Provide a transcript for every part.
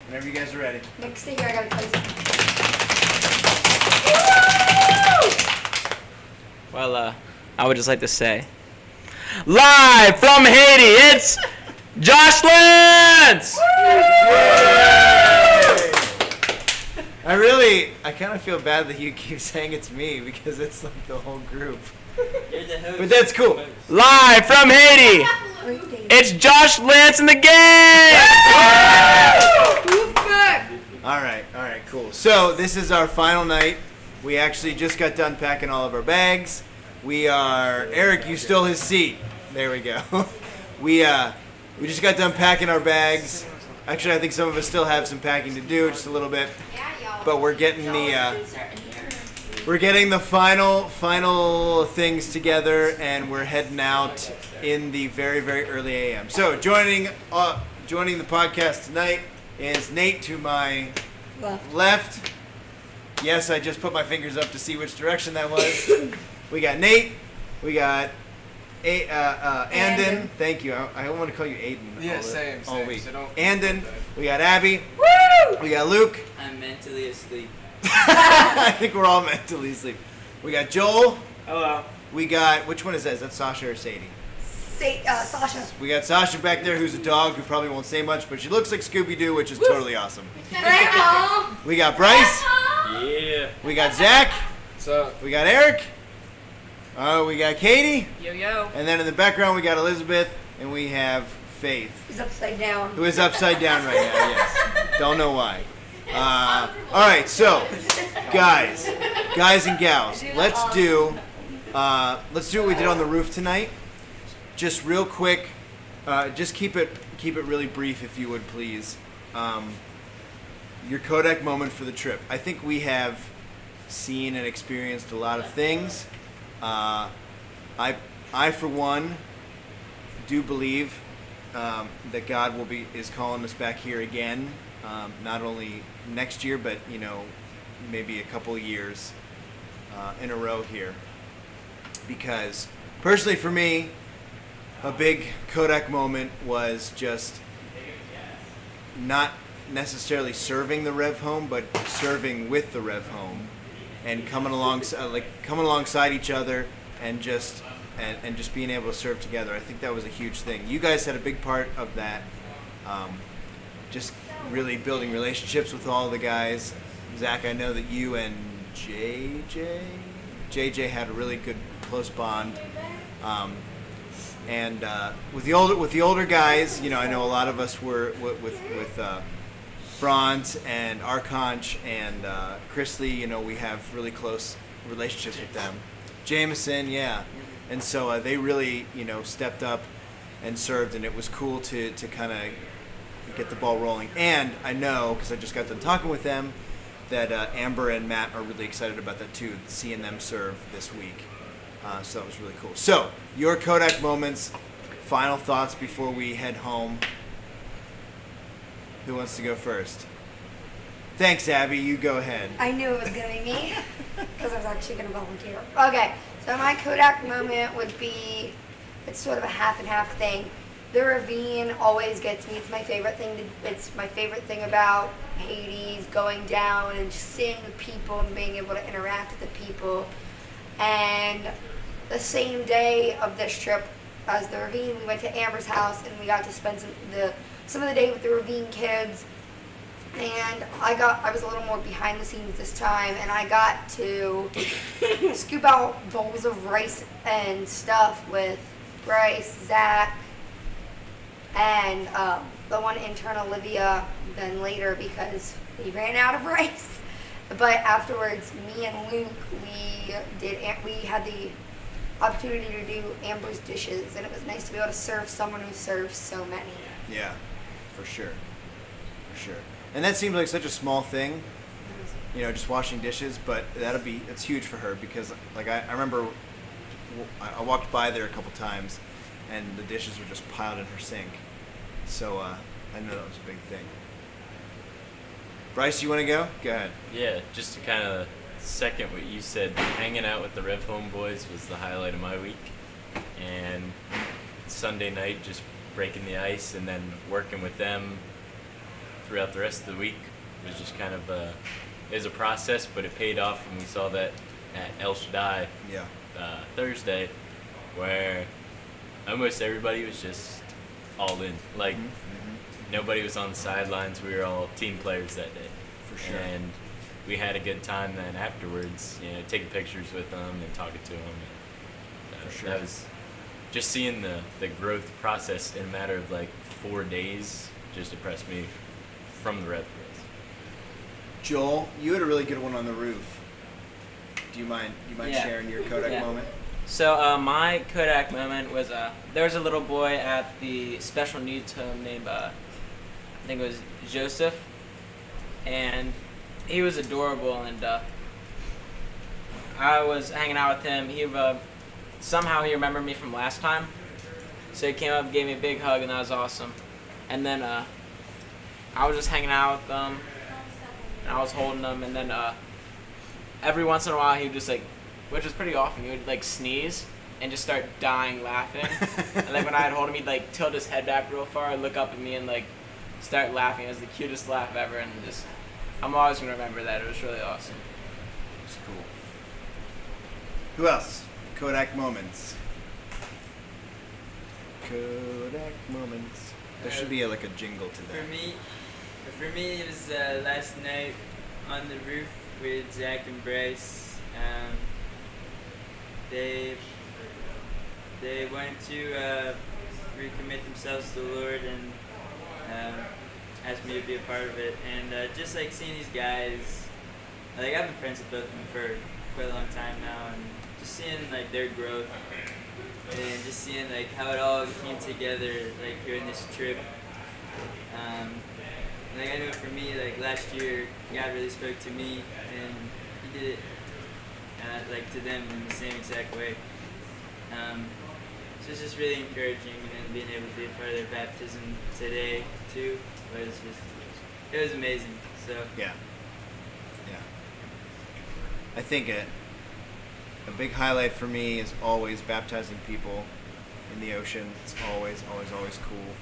Whenever you guys are ready. Next thing I gotta tell you something. Well, I would just like to say, live from Haiti, it's Josh Lance! I kind of feel bad that you keep saying it's me because it's like the whole group. You're the host. But that's cool. Live from Haiti, it's Josh Lance and the gang! All right, cool. So this is our final night. We actually just got done packing all of our bags. Eric, you stole his seat. There we go. We just got done packing our bags. Actually, I think some of us still have some packing to do, just a little bit. But we're getting the final things together, and we're heading out in the very, very early a.m. So joining the podcast tonight is Nate to my left. Yes, I just put my fingers up to see which direction that was. We got Nate. We got Andon. Thank you. I don't want to call you Aiden. Yeah, same. All week. So don't. Andon. We got Abby. Woo! We got Luke. I'm mentally asleep. I think we're all mentally asleep. We got Joel. Hello. We got, which one is that? Is that Sasha or Sadie? Sasha. We got Sasha back there, who's a dog who probably won't say much, but she looks like Scooby-Doo, which is totally awesome. Grandma. We got Bryce. Yeah. We got Zach. What's up? We got Eric. We got Katie. Yo. And then in the background, we got Elizabeth, and we have Faith, He's upside down. who is upside down right now, yes. Don't know why. All right, so, guys and gals, let's do what we did on the roof tonight. Just real quick, just keep it really brief, if you would, please. Your Kodak moment for the trip. I think we have seen and experienced a lot of things. I for one, do believe that God is calling us back here again. Not only next year, but maybe a couple of years in a row here. Because personally, for me, a big Kodak moment was just not necessarily serving the Rev Home, but serving with the Rev Home, and coming alongside each other, and just being able to serve together. I think that was a huge thing. You guys had a big part of that. Just really building relationships with all the guys. Zach, I know that you and JJ had a really good close bond. And with the older guys, I know a lot of us were with Franz and Arconch and Chrisley. We have really close relationships with them. Jameson, yeah. And so they really, stepped up and served, and it was cool to kind of get the ball rolling. And I know, because I just got done talking with them, that Amber and Matt are really excited about that too, seeing them serve this week. So that was really cool. So, your Kodak moments, final thoughts before we head home. Who wants to go first? Thanks, Abby. You go ahead. I knew it was going to be me because I was actually going to volunteer. Okay, so my Kodak moment would be, it's sort of a half and half thing. The ravine always gets me. It's my favorite thing. It's my favorite thing about Haiti, going down and just seeing the people and being able to interact with the people. And the same day of this trip as the ravine, we went to Amber's house and we got to spend some of the day with the ravine kids. And I was a little more behind the scenes this time, and I got to scoop out bowls of rice and stuff with Bryce, Zach, and the one intern, Olivia, then later because we ran out of rice. But afterwards, me and Luke, we had the opportunity to do Amber's dishes, and it was nice to be able to serve someone who serves so many. Yeah, for sure. And that seems like such a small thing, just washing dishes, but it's huge for her because, I remember I walked by there a couple times, and the dishes were just piled in her sink. So I know that was a big thing. Bryce, you want to go? Go ahead. Yeah, just to kind of second what you said, hanging out with the Rev Home boys was the highlight of my week. And Sunday night, just breaking the ice and then working with them throughout the rest of the week. It was just kind of it was a process, but it paid off, and we saw that at El Shaddai Yeah. Thursday, where almost everybody was just all in. Like nobody was on the sidelines. We were all team players that day. For sure. And we had a good time then afterwards, taking pictures with them and talking to them. And, For sure. That was just seeing the growth process in a matter of like 4 days just impressed me from the Red Press. Joel, you had a really good one on the roof. Do you mind Yeah. sharing your Kodak Yeah. moment? So my Kodak moment was there was a little boy at the special needs home named I think it was Joseph, and he was adorable, and I was hanging out with him. He somehow he remembered me from last time, so he came up, gave me a big hug, and that was awesome. And then I was just hanging out with them, and I was holding them, and then every once in a while he would just like, which was pretty often, he would like sneeze and just start dying laughing. And like when I'd hold him, he'd like tilt his head back real far, look up at me, and like start laughing. It was the cutest laugh ever, and just I'm always gonna remember that. It was really awesome. It's cool. Who else? Kodak moments. Kodak moments. There should be like a jingle to that. For me, it was last night on the roof with Zach and Bryce. They wanted to recommit themselves to the Lord and asked me to be a part of it. And just like seeing these guys, like I've been friends with both of them for quite a long time now, and just seeing like their growth and just seeing like how it all came together like during this trip. Like I know for me, like last year, God really spoke to me, and He did it like to them in the same exact way. So it's just really encouraging, and then being able to be a part of their baptism today too it was amazing. So Yeah. I think a big highlight for me is always baptizing people in the ocean. It's always cool.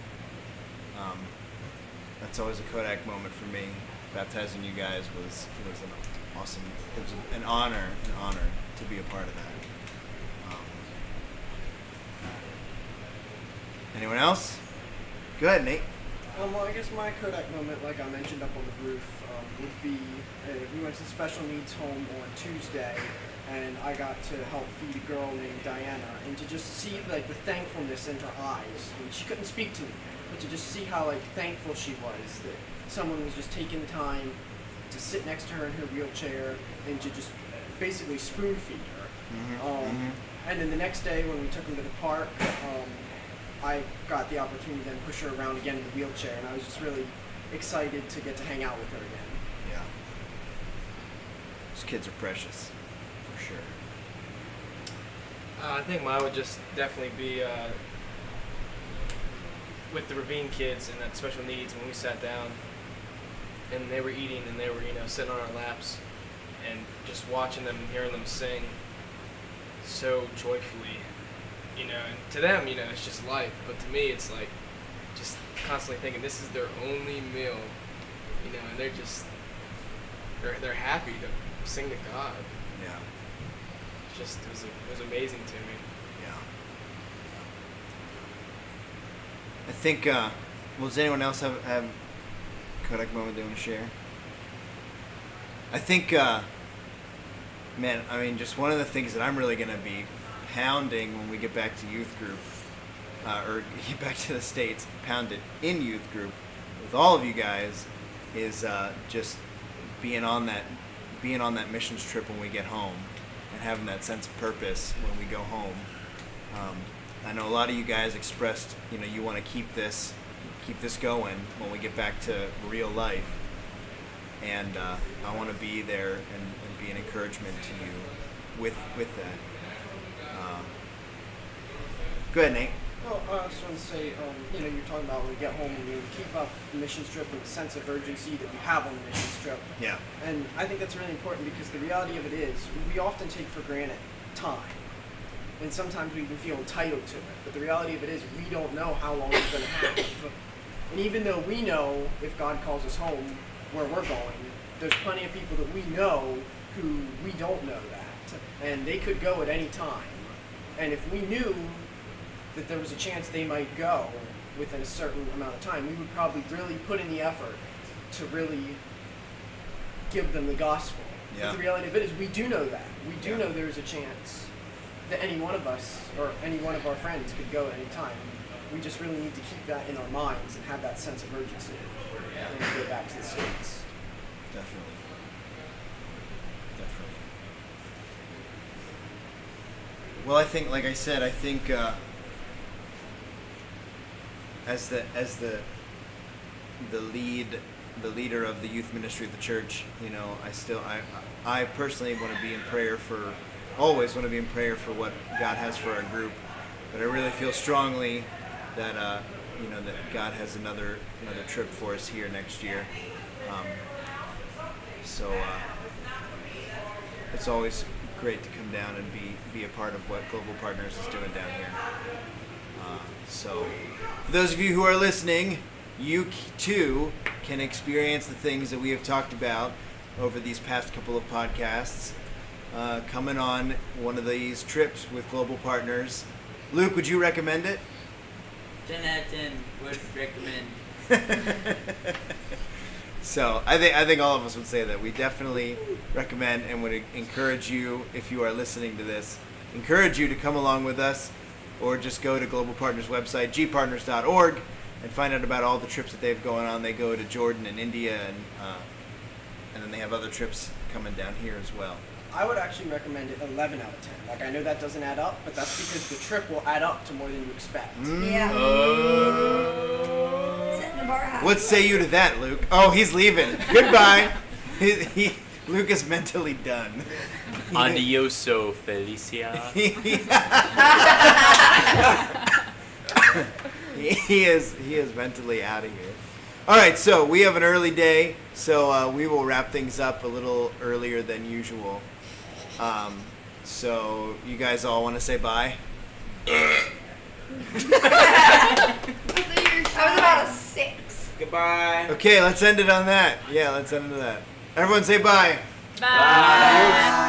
That's always a Kodak moment for me. Baptizing you guys was an awesome. It was an honor to be a part of that. Anyone else? Go ahead, Nate. Well, I guess my Kodak moment, like I mentioned up on the roof, would be we went to the special needs home on Tuesday, and I got to help feed a girl named Diana, and to just see like the thankfulness in her eyes. I mean, she couldn't speak to me, but to just see how like thankful she was that someone was just taking the time to sit next to her in her wheelchair and to just basically spoon feed her. And then the next day when we took them to the park, I got the opportunity to then push her around again in the wheelchair, and I was just really excited to get to hang out with her again. Yeah. Those kids are precious, for sure. I think mine would just definitely be with the Ravine kids and that special needs when we sat down and they were eating and they were, sitting on our laps and just watching them and hearing them sing so joyfully, and to them, it's just life, but to me it's like just constantly thinking this is their only meal, and they're happy to sing to God. Yeah. It was amazing to me. Yeah. I think, does anyone else have Kodak moment they want to share? I think, just one of the things that I'm really going to be pounding when we get back to youth group, or get back to the States, pounded in youth group with all of you guys, is just being on that missions trip when we get home, and having that sense of purpose when we go home. I know a lot of you guys expressed, you want to keep this going when we get back to real life, and I want to be there and be an encouragement to you with that. Go ahead, Nate. Well, I just want to say, you're talking about when we get home and we keep up the mission trip and the sense of urgency that we have on the mission trip. Yeah. And I think that's really important because the reality of it is we often take for granted time. And sometimes we even feel entitled to it. But the reality of it is we don't know how long we're going to have. And even though we know if God calls us home where we're going, there's plenty of people that we know who we don't know that. And they could go at any time. And if we knew that there was a chance they might go within a certain amount of time, we would probably really put in the effort to really give them the gospel. Yeah. But the reality of it is we do know that. We do Yeah. know there's a chance that any one of us or any one of our friends could go at any time. We just really need to keep that in our minds and have that sense of urgency when we go back to the States. Definitely. Definitely. Well, I think, like I said, I think as the leader of the youth ministry of the church, you know, I personally want to be in prayer for, always want to be in prayer for what God has for our group. But I really feel strongly that you know, that God has another trip for us here next year. So it's always great to come down and be a part of what Global Partners is doing down here. So for those of you who are listening, you too can experience the things that we have talked about over these past couple of podcasts, coming on one of these trips with Global Partners. Luke, would you recommend it? 10 out of 10 would recommend. So I think all of us would say that we definitely recommend and would encourage you, if you are listening to this, encourage you to come along with us, or just go to Global Partners website, gpartners.org, and find out about all the trips that they've going on. They go to Jordan and India, and then they have other trips coming down here as well. I would actually recommend it 11 out of 10. Like, I know that doesn't add up, but that's because the trip will add up to more than you expect. Yeah. Setting the bar high. What say you to that, Luke? Oh, he's leaving. Goodbye. Luke is mentally done. Adioso, Felicia. He is mentally out of here. All right, so we have an early day, so we will wrap things up a little earlier than usual. So you guys all want to say bye? I was about a 6. Goodbye. Okay, let's end it on that. Yeah, let's end it on that. Everyone say bye. Bye.